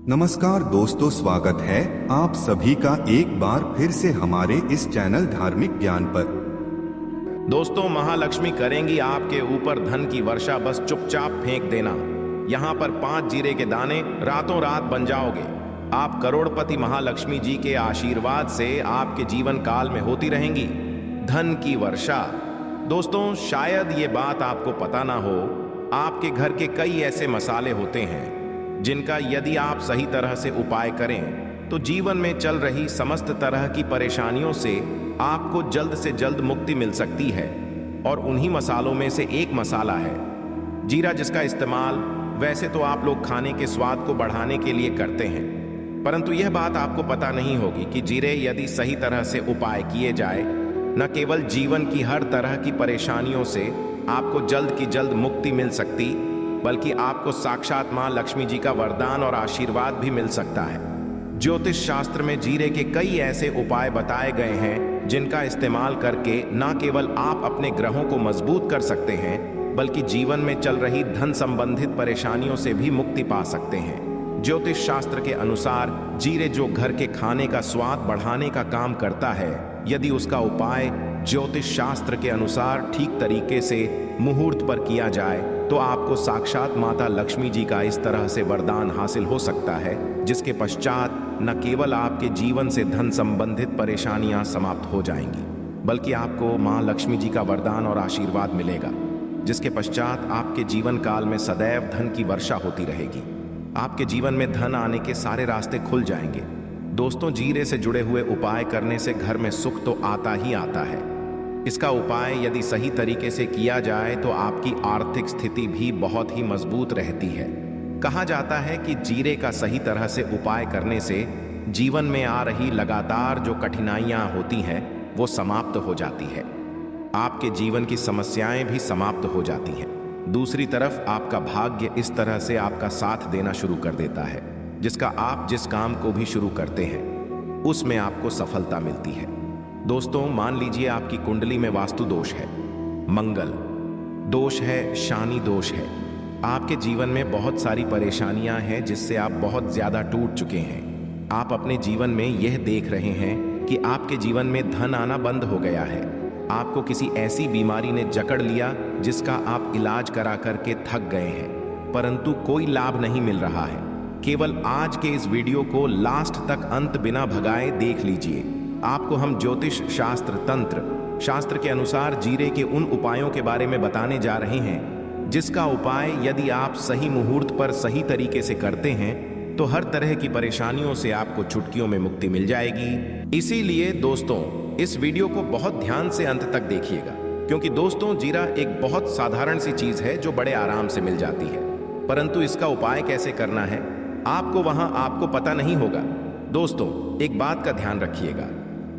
नमस्कार दोस्तों, स्वागत है आप सभी का एक बार फिर से हमारे इस चैनल धार्मिक ज्ञान पर। दोस्तों, महालक्ष्मी करेंगी आपके ऊपर धन की वर्षा, बस चुपचाप फेंक देना। यहाँ पर 5 जीरे के दाने, रातों रात बन जाओगे आप करोड़पति। महालक्ष्मी जी के आशीर्वाद से आपके जीवन काल में होती रहेंगी धन की वर्षा। दोस्तों, शायद ये बात आपको पता ना हो, आपके घर के कई ऐसे मसाले होते हैं जिनका यदि आप सही तरह से उपाय करें तो जीवन में चल रही समस्त तरह की परेशानियों से आपको जल्द से जल्द मुक्ति मिल सकती है। और उन्हीं मसालों में से एक मसाला है जीरा, जिसका इस्तेमाल वैसे तो आप लोग खाने के स्वाद को बढ़ाने के लिए करते हैं, परंतु यह बात आपको पता नहीं होगी कि जीरे यदि सही तरह से उपाय किए जाए, न केवल जीवन की हर तरह की परेशानियों से आपको जल्द की जल्द मुक्ति मिल सकती, बल्कि आपको साक्षात मां लक्ष्मी जी का वरदान और आशीर्वाद भी मिल सकता है। ज्योतिष शास्त्र में जीरे के कई ऐसे उपाय बताए गए हैं जिनका इस्तेमाल करके न केवल आप अपने ग्रहों को मजबूत कर सकते हैं, बल्कि जीवन में चल रही धन संबंधित परेशानियों से भी मुक्ति पा सकते हैं। ज्योतिष शास्त्र के अनुसार जीरे जो घर के खाने का स्वाद बढ़ाने का काम करता है, यदि उसका उपाय ज्योतिष शास्त्र के अनुसार ठीक तरीके से मुहूर्त पर किया जाए तो आपको साक्षात माता लक्ष्मी जी का इस तरह से वरदान हासिल हो सकता है, जिसके पश्चात न केवल आपके जीवन से धन संबंधित परेशानियां समाप्त हो जाएंगी, बल्कि आपको मां लक्ष्मी जी का वरदान और आशीर्वाद मिलेगा, जिसके पश्चात आपके जीवन काल में सदैव धन की वर्षा होती रहेगी। आपके जीवन में धन आने के सारे रास्ते खुल जाएंगे। दोस्तों, जीरे से जुड़े हुए उपाय करने से घर में सुख तो आता ही आता है। इसका उपाय यदि सही तरीके से किया जाए तो आपकी आर्थिक स्थिति भी बहुत ही मजबूत रहती है। कहा जाता है कि जीरे का सही तरह से उपाय करने से जीवन में आ रही लगातार जो कठिनाइयां होती हैं वो समाप्त हो जाती है। आपके जीवन की समस्याएं भी समाप्त हो जाती हैं। दूसरी तरफ आपका भाग्य इस तरह से आपका साथ देना शुरू कर देता है, जिसका आप जिस काम को भी शुरू करते हैं उसमें आपको सफलता मिलती है। दोस्तों, मान लीजिए आपकी कुंडली में वास्तु दोष है, मंगल दोष है, शनि दोष है, आपके जीवन में बहुत सारी परेशानियां हैं जिससे आप बहुत ज्यादा टूट चुके हैं। आप अपने जीवन में यह देख रहे हैं कि आपके जीवन में धन आना बंद हो गया है। आपको किसी ऐसी बीमारी ने जकड़ लिया जिसका आप इलाज करा करके थक गए हैं, परंतु कोई लाभ नहीं मिल रहा है। केवल आज के इस वीडियो को लास्ट तक अंत बिना भगाए देख लीजिए। आपको हम ज्योतिष शास्त्र, तंत्र शास्त्र के अनुसार जीरे के उन उपायों के बारे में बताने जा रहे हैं जिसका उपाय यदि आप सही मुहूर्त पर सही तरीके से करते हैं तो हर तरह की परेशानियों से आपको चुटकियों में मुक्ति मिल जाएगी। इसीलिए दोस्तों, इस वीडियो को बहुत ध्यान से अंत तक देखिएगा, क्योंकि दोस्तों, जीरा एक बहुत साधारण सी चीज है जो बड़े आराम से मिल जाती है, परंतु इसका उपाय कैसे करना है आपको पता नहीं होगा। दोस्तों, एक बात का ध्यान रखिएगा,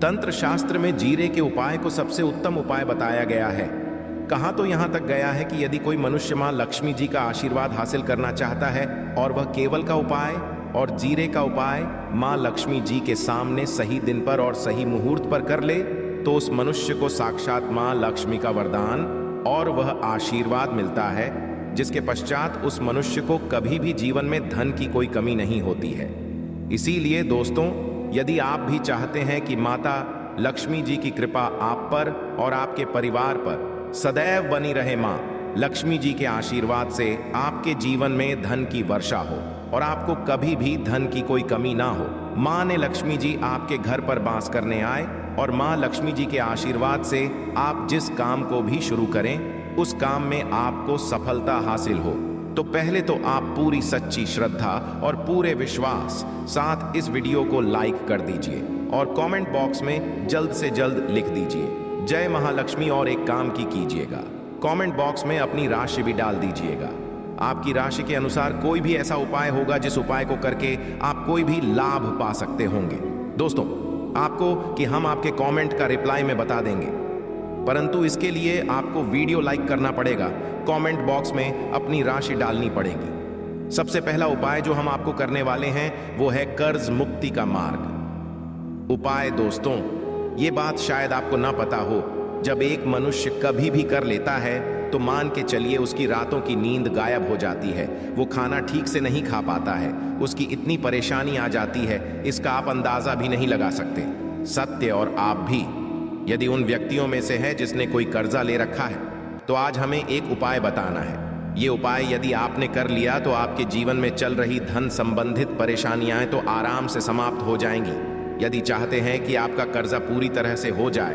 तंत्र शास्त्र में जीरे के उपाय को सबसे उत्तम उपाय बताया गया है। कहा तो यहां तक गया है कि यदि कोई मनुष्य मां लक्ष्मी जी का आशीर्वाद हासिल करना चाहता है और वह केवल का उपाय और जीरे का उपाय मां लक्ष्मी जी के सामने सही दिन पर और सही मुहूर्त पर कर ले तो उस मनुष्य को साक्षात मां लक्ष्मी का वरदान और वह आशीर्वाद मिलता है, जिसके पश्चात उस मनुष्य को कभी भी जीवन में धन की कोई कमी नहीं होती है। इसीलिए दोस्तों, यदि आप भी चाहते हैं कि माता लक्ष्मी जी की कृपा आप पर और आपके परिवार पर सदैव बनी रहे, मां लक्ष्मी जी के आशीर्वाद से आपके जीवन में धन की वर्षा हो और आपको कभी भी धन की कोई कमी ना हो, मां ने लक्ष्मी जी आपके घर पर वास करने आए और मां लक्ष्मी जी के आशीर्वाद से आप जिस काम को भी शुरू करें उस काम में आपको सफलता हासिल हो, तो पहले तो आप पूरी सच्ची श्रद्धा और पूरे विश्वास साथ इस वीडियो को लाइक कर दीजिए और कमेंट बॉक्स में जल्द से जल्द लिख दीजिए जय महालक्ष्मी, और एक काम की कीजिएगा, कमेंट बॉक्स में अपनी राशि भी डाल दीजिएगा। आपकी राशि के अनुसार कोई भी ऐसा उपाय होगा जिस उपाय को करके आप कोई भी लाभ पा सकते होंगे। दोस्तों, आपको कि हम आपके कमेंट का रिप्लाई में बता देंगे, परंतु इसके लिए आपको वीडियो लाइक करना पड़ेगा, कमेंट बॉक्स में अपनी राशि डालनी पड़ेगी। सबसे पहला उपाय जो हम आपको करने वाले हैं वो है कर्ज मुक्ति का मार्ग उपाय। दोस्तों, ये बात शायद आपको ना पता हो, जब एक मनुष्य कभी भी कर लेता है तो मान के चलिए उसकी रातों की नींद गायब हो जाती है, वो खाना ठीक से नहीं खा पाता है, उसकी इतनी परेशानी आ जाती है, इसका आप अंदाजा भी नहीं लगा सकते। सत्य और आप भी यदि उन व्यक्तियों में से है जिसने कोई कर्जा ले रखा है, तो आज हमें एक उपाय बताना है। ये उपाय यदि आपने कर लिया तो आपके जीवन में चल रही धन संबंधित परेशानियां तो आराम से समाप्त हो जाएंगी। यदि चाहते हैं कि आपका कर्जा पूरी तरह से हो जाए,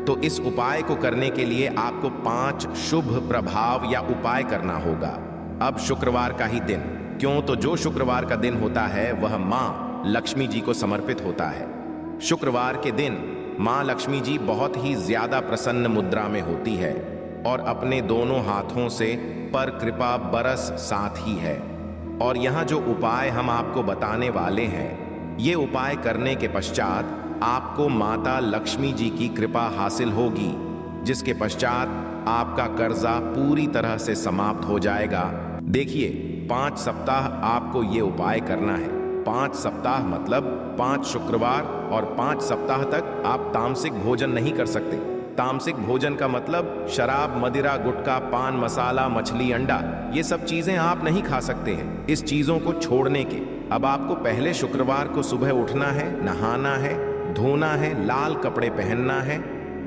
तो इस उपाय को करने के लिए आपको 5 शुभ प्रभाव या उपाय करना होगा। अब शुक्रवार का ही दिन, क्यों तो जो शुक्रवार का दिन होता है वह माँ लक्ष्मी जी को समर्पित होता है। शुक्रवार के दिन माँ लक्ष्मी जी बहुत ही ज्यादा प्रसन्न मुद्रा में होती है और अपने दोनों हाथों से पर कृपा बरस साथ ही है। और यहाँ जो उपाय हम आपको बताने वाले हैं, ये उपाय करने के पश्चात आपको माता लक्ष्मी जी की कृपा हासिल होगी, जिसके पश्चात आपका कर्जा पूरी तरह से समाप्त हो जाएगा। देखिए, 5 सप्ताह आपको ये उपाय करना है। 5 सप्ताह मतलब 5 शुक्रवार, और 5 सप्ताह तक आप तामसिक भोजन नहीं कर सकते। तामसिक भोजन का मतलब शराब, मदिरा, गुटखा, पान मसाला, मछली, अंडा, ये सब चीजें आप नहीं खा सकते हैं। इस चीजों को छोड़ने के अब आपको पहले शुक्रवार को सुबह उठना है, नहाना है, धोना है, लाल कपड़े पहनना है।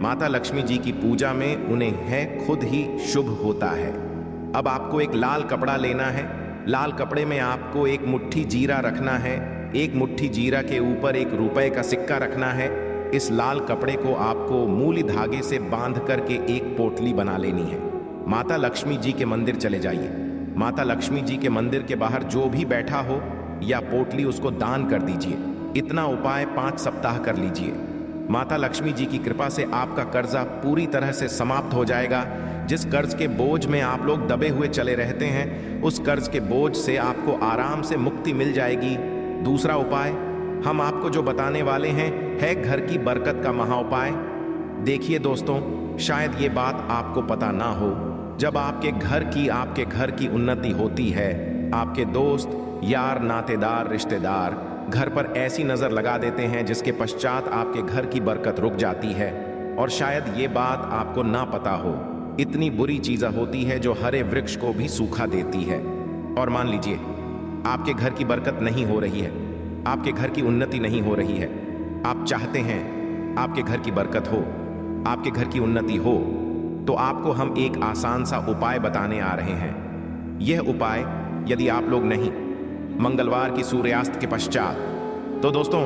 माता लक्ष्मी जी की पूजा में उन्हें है खुद ही शुभ होता है। अब आपको एक लाल कपड़ा लेना है। लाल कपड़े में आपको एक मुट्ठी जीरा रखना है। एक मुट्ठी जीरा के ऊपर 1 रुपए का सिक्का रखना है। इस लाल कपड़े को आपको मूली धागे से बांध करके एक पोटली बना लेनी है। माता लक्ष्मी जी के मंदिर चले जाइए। माता लक्ष्मी जी के मंदिर के बाहर जो भी बैठा हो या पोटली उसको दान कर दीजिए। इतना उपाय 5 सप्ताह कर लीजिए। माता लक्ष्मी जी की कृपा से आपका कर्जा पूरी तरह से समाप्त हो जाएगा। जिस कर्ज के बोझ में आप लोग दबे हुए चले रहते हैं, उस कर्ज के बोझ से आपको आराम से मुक्ति मिल जाएगी। दूसरा उपाय हम आपको जो बताने वाले हैं है घर की बरकत का महा उपाय। देखिए दोस्तों, शायद ये बात आपको पता ना हो, जब आपके घर की उन्नति होती है, आपके दोस्त, यार, नातेदार, रिश्तेदार घर पर ऐसी नजर लगा देते हैं जिसके पश्चात आपके घर की बरकत रुक जाती है। और शायद ये बात आपको ना पता हो, इतनी बुरी चीज़ होती है जो हरे वृक्ष को भी सूखा देती है। और मान लीजिए आपके घर की बरकत नहीं हो रही है, आपके घर की उन्नति नहीं हो रही है, आप चाहते हैं आपके घर की बरकत हो, आपके घर की उन्नति हो, तो आपको हम एक आसान सा उपाय बताने आ रहे हैं। यह उपाय यदि आप लोग नहीं, मंगलवार की सूर्यास्त के पश्चात, तो दोस्तों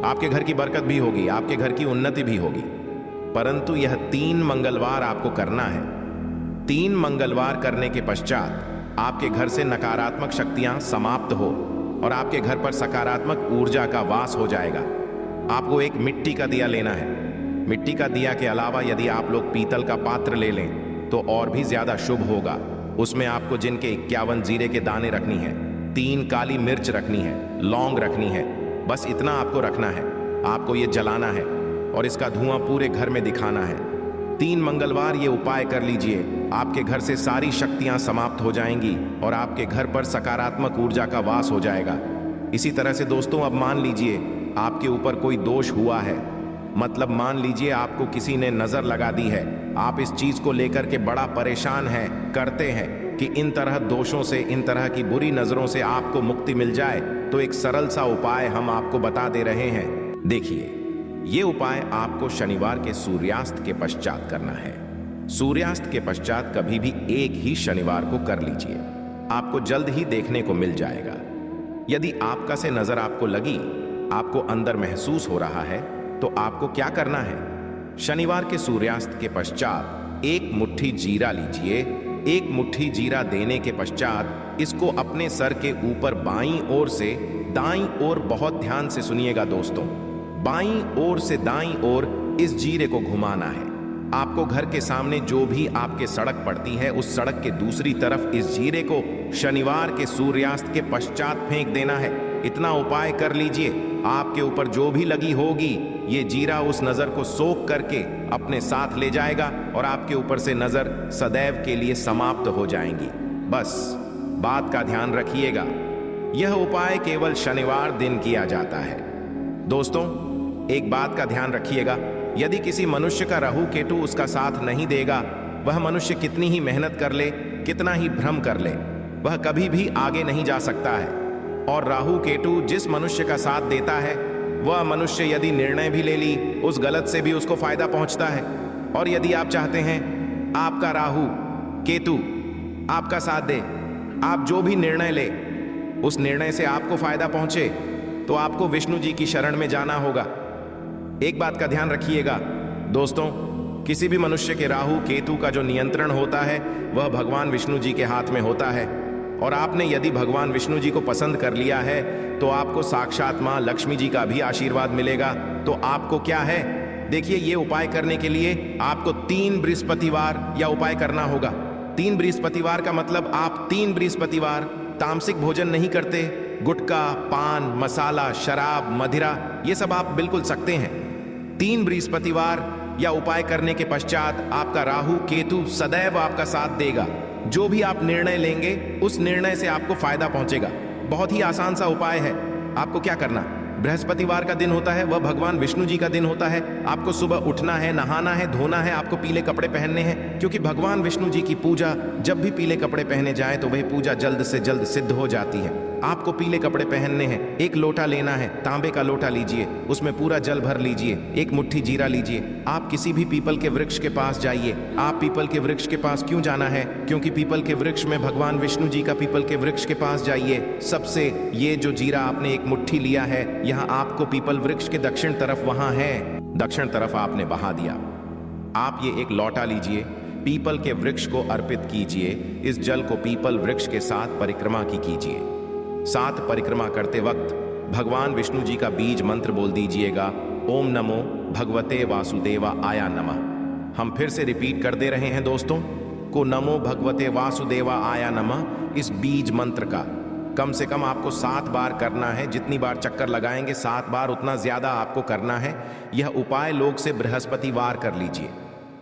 आपके घर की बरकत भी होगी, आपके घर की उन्नति भी होगी। परंतु यह 3 मंगलवार आपको करना है। 3 मंगलवार करने के पश्चात आपके घर से नकारात्मक शक्तियां समाप्त हो और आपके घर पर सकारात्मक ऊर्जा का वास हो जाएगा। आपको एक मिट्टी का दिया लेना है। मिट्टी का दिया के अलावा यदि आप लोग पीतल का पात्र ले लें तो और भी ज्यादा शुभ होगा। उसमें आपको जिनके 51 जीरे के दाने रखनी है, 3 काली मिर्च रखनी है, लौंग रखनी है, बस इतना आपको रखना है। आपको ये जलाना है और इसका धुआं पूरे घर में दिखाना है। 3 मंगलवार ये उपाय कर लीजिए, आपके घर से सारी शक्तियां समाप्त हो जाएंगी और आपके घर पर सकारात्मक ऊर्जा का वास हो जाएगा। इसी तरह से दोस्तों, अब मान लीजिए आपके ऊपर कोई दोष हुआ है, मतलब मान लीजिए आपको किसी ने नजर लगा दी है, आप इस चीज को लेकर के बड़ा परेशान हैं, करते हैं कि इन तरह दोषों से, इन तरह की बुरी नजरों से आपको मुक्ति मिल जाए, तो एक सरल सा उपाय हम आपको बता दे रहे हैं। देखिए, ये उपाय आपको शनिवार के सूर्यास्त के पश्चात करना है। सूर्यास्त के पश्चात कभी भी एक ही शनिवार को कर लीजिए, आपको जल्द ही देखने को मिल जाएगा। यदि आपका से नजर आपको लगी, आपको अंदर महसूस हो रहा है, तो आपको क्या करना है? शनिवार के सूर्यास्त के पश्चात 1 मुट्ठी जीरा लीजिए। 1 मुट्ठी जीरा देने के पश्चात इसको अपने सर के ऊपर बाईं ओर से दाईं ओर, बहुत ध्यान से सुनिएगा दोस्तों, बाईं ओर से दाईं ओर इस जीरे को घुमाना है। आपको घर के सामने जो भी आपके सड़क पड़ती है, उस सड़क के दूसरी तरफ इस जीरे को शनिवार के सूर्यास्त के पश्चात फेंक देना है। इतना उपाय कर लीजिए, आपके ऊपर जो भी लगी होगी, ये जीरा उस नजर को सोख करके अपने साथ ले जाएगा और आपके ऊपर से नजर सदैव के लिए समाप्त हो जाएंगी। बस बात का ध्यान रखिएगा, यह उपाय केवल शनिवार दिन किया जाता है। दोस्तों, एक बात का ध्यान रखिएगा, यदि किसी मनुष्य का राहु केतु उसका साथ नहीं देगा, वह मनुष्य कितनी ही मेहनत कर ले, कितना ही भ्रम कर ले, वह कभी भी आगे नहीं जा सकता है। और राहु केतु जिस मनुष्य का साथ देता है, वह मनुष्य यदि निर्णय भी ले ली, उस गलत से भी उसको फायदा पहुंचता है। और यदि आप चाहते हैं आपका राहु केतु आपका साथ दे, आप जो भी निर्णय ले उस निर्णय से आपको फायदा पहुंचे, तो आपको विष्णु जी की शरण में जाना होगा। एक बात का ध्यान रखिएगा दोस्तों, किसी भी मनुष्य के राहु केतु का जो नियंत्रण होता है वह भगवान विष्णु जी के हाथ में होता है। और आपने यदि भगवान विष्णु जी को पसंद कर लिया है तो आपको साक्षात मां लक्ष्मी जी का भी आशीर्वाद मिलेगा। तो आपको क्या है, देखिए, ये उपाय करने के लिए आपको 3 बृहस्पतिवार या उपाय करना होगा। 3 बृहस्पतिवार का मतलब आप 3 बृहस्पतिवार तामसिक भोजन नहीं करते। गुटखा, पान, मसाला, शराब, मदिरा, ये सब आप बिल्कुल सकते हैं। 3 बृहस्पतिवार या उपाय करने के पश्चात आपका राहु केतु सदैव आपका साथ देगा। जो भी आप निर्णय लेंगे उस निर्णय से आपको फायदा पहुंचेगा। बहुत ही आसान सा उपाय है। आपको क्या करना, बृहस्पतिवार का दिन होता है, वह भगवान विष्णु जी का दिन होता है। आपको सुबह उठना है, नहाना है, धोना है, आपको पीले कपड़े पहनने हैं, क्योंकि भगवान विष्णु जी की पूजा जब भी पीले कपड़े पहने जाए तो वह पूजा जल्द से जल्द सिद्ध हो जाती है। आपको पीले कपड़े पहनने हैं, एक लोटा लेना है, तांबे का लोटा लीजिए, उसमें पूरा जल भर लीजिए, एक मुट्ठी जीरा लीजिए। आप किसी भी पीपल के वृक्ष के पास जाइए। आप पीपल के वृक्ष के पास क्यों जाना है, क्योंकि पीपल के वृक्ष में भगवान विष्णु जी का पीपल के वृक्ष के पास जाइए। सबसे ये जो जीरा आपने एक मुट्ठी लिया है, यहाँ आपको पीपल वृक्ष के दक्षिण तरफ, वहां है दक्षिण तरफ आपने बहा दिया। आप ये एक लौटा लीजिए, पीपल के वृक्ष को अर्पित कीजिए। इस जल को पीपल वृक्ष के साथ परिक्रमा की कीजिए। साथ परिक्रमा करते वक्त भगवान विष्णु जी का बीज मंत्र बोल दीजिएगा, ओम नमो भगवते वासुदेवा आया नमः। हम फिर से रिपीट कर दे रहे हैं दोस्तों को, नमो भगवते वासुदेवा आया नमः। इस बीज मंत्र का कम से कम आपको 7 बार करना है। जितनी बार चक्कर लगाएंगे 7 बार, उतना ज्यादा आपको करना है। यह उपाय लोग से बृहस्पतिवार कर लीजिए।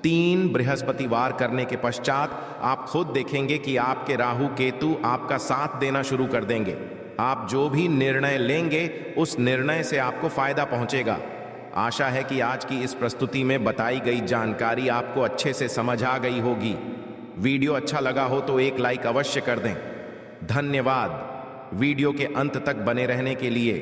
3 बृहस्पतिवार करने के पश्चात आप खुद देखेंगे कि आपके राहु केतु आपका साथ देना शुरू कर देंगे। आप जो भी निर्णय लेंगे उस निर्णय से आपको फायदा पहुंचेगा। आशा है कि आज की इस प्रस्तुति में बताई गई जानकारी आपको अच्छे से समझ आ गई होगी। वीडियो अच्छा लगा हो तो एक लाइक अवश्य कर दें। धन्यवाद वीडियो के अंत तक बने रहने के लिए।